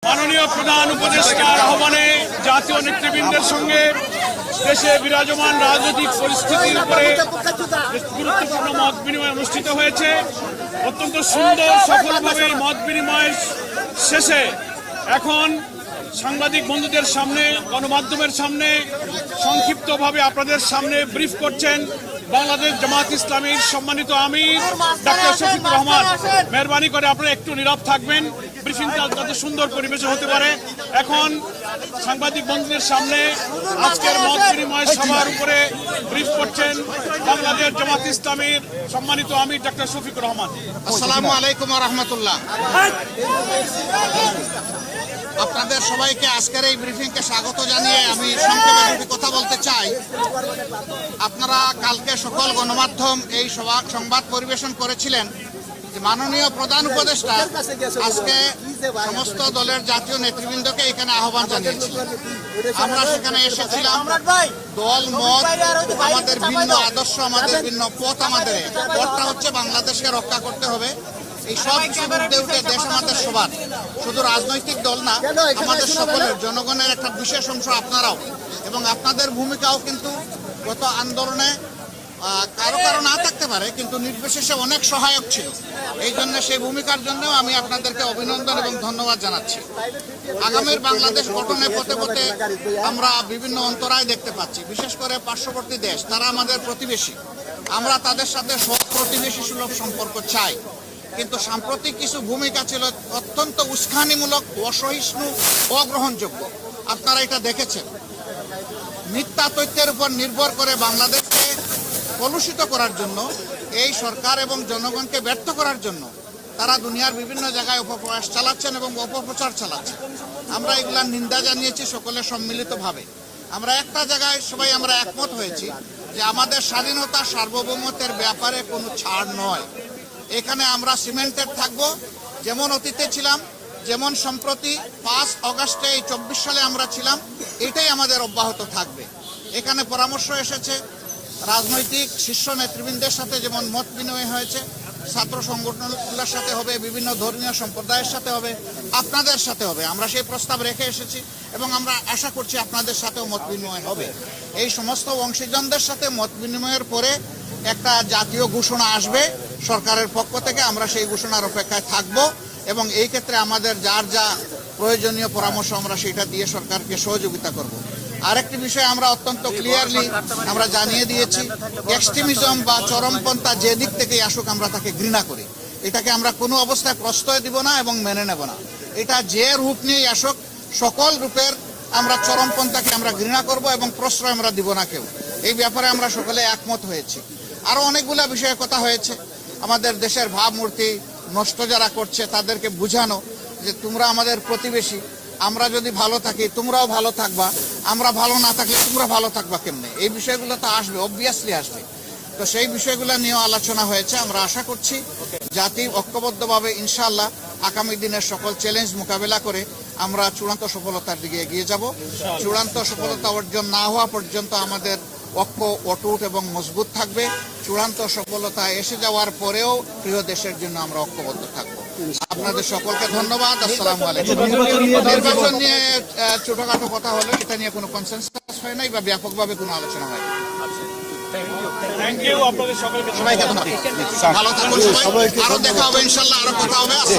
মাননীয় প্রধান উপদেষ্টার আহ্বানে জাতীয় নেতৃবৃন্দের সঙ্গে দেশে বিরাজমান রাজনৈতিক পরিস্থিতির উপরে গুরুত্বপূর্ণ মত বিনিময় অনুষ্ঠিত হয়েছে। অত্যন্ত সুন্দর সফলভাবে এই মত বিনিময় শেষে এখন সাংবাদিক বন্ধুদের সামনে, গণমাধ্যমের সামনে সংক্ষিপ্তভাবে আপনাদের সামনে ব্রিফ করছেন বাংলাদেশ জামাত ইসলামীর সম্মানিত আমির ডক্টর শফিকুর রহমান। মেহরবানি করে আপনারা একটু নীরব থাকবেন, ব্রিফিংটা যাতে সুন্দর পরিবেশে হতে পারে। এখন সাংবাদিক বন্ধুদের সামনে আজকের মত বিনিময় সভার উপরে ব্রিফ করছেন বাংলাদেশ জামাত ইসলামীর সম্মানিত আমির ডক্টর শফিকুর রহমান। আসসালামু আলাইকুম ওয়া রাহমাতুল্লাহ। আপনাদের সবাইকে আজকের এই ব্রিফিংকে স্বাগত জানিয়ে আমি সংক্ষেপে দুটি কথা বলতে চাই। আপনারা কালকে সকল গণমাধ্যম এই সংবাদ পরিবেশন করেছিলেন যে মাননীয় প্রধান উপদেষ্টা আজকে সমস্ত দলের জাতীয় নেতৃবৃন্দকে এখানে আহ্বান জানিয়েছিলেন। আমরা সেখানে এসেছিলাম। দল মত, আমাদের ভিন্ন আদর্শ, আমাদের ভিন্ন পথ, আমাদের পথটা হচ্ছে বাংলাদেশকে রক্ষা করতে হবে। এই সব কিছুর ঊর্ধ্বে উঠে দেশ আমাদের সবার, শুধু রাজনৈতিক দল না, আমাদের সকলের, জনগণের একটা বিশেষ অংশ আপনারাও, এবং আপনাদের ভূমিকাও কিন্তু গত আন্দোলনে কারো কারো না থাকতে পারে, কিন্তু নির্বিশেষে অনেক সহায়ক ছিল। এই জন্য সেই ভূমিকার জন্য আমি আপনাদেরকে অভিনন্দন এবং ধন্যবাদ জানাচ্ছি। আগামীর বাংলাদেশ গঠনে পথে পথে আমরা বিভিন্ন অন্তরায় দেখতে পাচ্ছি, বিশেষ করে পার্শ্ববর্তী দেশ, তারা আমাদের প্রতিবেশী। আমরা তাদের সাথে সৎ প্রতিবেশী সুলভ সম্পর্ক চাই, কিন্তু সাম্প্রতিক কিছু ভূমিকা ছিল অত্যন্ত উস্কানিমূলক, অসহিষ্ণু, অগ্রহণযোগ্য। আপনারা এটা দেখেছেন। মিথ্যা তথ্যের উপর নির্ভর করে বাংলাদেশকে কলুষিত করার জন্য, এই সরকার এবং জনগণকে ব্যর্থ করার জন্য তারা দুনিয়ার বিভিন্ন জায়গায় অপপ্রয়াস চালাচ্ছেন এবং অপপ্রচার চালাচ্ছেন। আমরা এগুলার নিন্দা জানিয়েছি সকলে সম্মিলিতভাবে। আমরা একটা জায়গায় সবাই আমরা একমত হয়েছি যে আমাদের স্বাধীনতা সার্বভৌমত্বের ব্যাপারে কোনো ছাড় নয়। এখানে আমরা সিমেন্টেড থাকব, যেমন অতীতে ছিলাম, যেমন সম্প্রতি 5 অগাস্টে এই 24 সালে আমরা ছিলাম, এটাই আমাদের অব্যাহত থাকবে। এখানে পরামর্শ এসেছে রাজনৈতিক শীর্ষ নেতৃবৃন্দের সাথে, যেমন মত বিনিময় হয়েছে, ছাত্র সংগঠনগুলোর সাথে হবে, বিভিন্ন ধর্মীয় সম্প্রদায়ের সাথে হবে, আপনাদের সাথে হবে। আমরা সেই প্রস্তাব রেখে এসেছি এবং আমরা আশা করছি আপনাদের সাথেও মত বিনিময় হবে। এই সমস্ত অংশীজনদের সাথে মত বিনিময়ের পরে একটা জাতীয় ঘোষণা আসবে সরকারের পক্ষ থেকে। আমরা সেই ঘোষণার অপেক্ষায় থাকব এবং এই ক্ষেত্রে আমাদের যার যা প্রয়োজনীয় পরামর্শ আমরা সেটা দিয়ে সরকারকে সহযোগিতা করব। আরেকটি বিষয় আমরা অত্যন্ত ক্লিয়ারলি আমরা জানিয়ে দিয়েছি, এক্সট্রিমিজম বা চরমপন্থা যে দিক থেকেই আসুক আমরা তাকে ঘৃণা করি। এটাকে আমরা কোনো অবস্থায় প্রশ্রয় দিব না এবং মেনে নেব না। এটা যে রূপ নিয়েই আসুক, সকল রূপের আমরা চরমপন্থাকে আমরা ঘৃণা করব এবং প্রশ্রয় আমরা দিব না কেউ। এই ব্যাপারে আমরা সকলে একমত হয়েছি। আরো অনেকগুলা বিষয়ে কথা হয়েছে। আমাদের দেশের ভাবমূর্তি নষ্ট যারা করছে তাদেরকে বুঝানো যে তোমরা আমাদের প্রতিবেশী, আমরা যদি ভালো থাকি তোমরাও ভালো থাকবা, আমরা ভালো না থাকলে তোমরা ভালো থাকবা কেমনে। এই বিষয়গুলো তো আসবে, অবভিয়াসলি আসবে। তো সেই বিষয়গুলো নিয়েও আলোচনা হয়েছে। আমরা আশা করছি জাতি ঐক্যবদ্ধভাবে ইনশাআল্লাহ আগামী দিনের সকল চ্যালেঞ্জ মোকাবেলা করে আমরা চূড়ান্ত সফলতার দিকে এগিয়ে যাব। চূড়ান্ত সফলতা অর্জন না হওয়া পর্যন্ত আমাদের ঐক্য অটুট এবং মজবুত থাকবে। চূড়ান্ত সফলতা এসে যাওয়ার পরেও প্রিয় দেশের জন্য আমরা ঐক্যবদ্ধ থাকবো। আপনাদের সকলকে ধন্যবাদ। আসসালামু আলাইকুম। নির্বাচন নিয়ে ছোটখাটো কথা হলো, এটা নিয়ে কোনো কনসেনসাস হয় নাই বা ব্যাপকভাবে কোনো আলোচনা হয় না। থ্যাংক ইউ আপনাদের সকলকে। সবাইকে ধন্যবাদ। ভালো থাকুন সবাই। আরো দেখা হবে ইনশাআল্লাহ, আরো কথা হবে।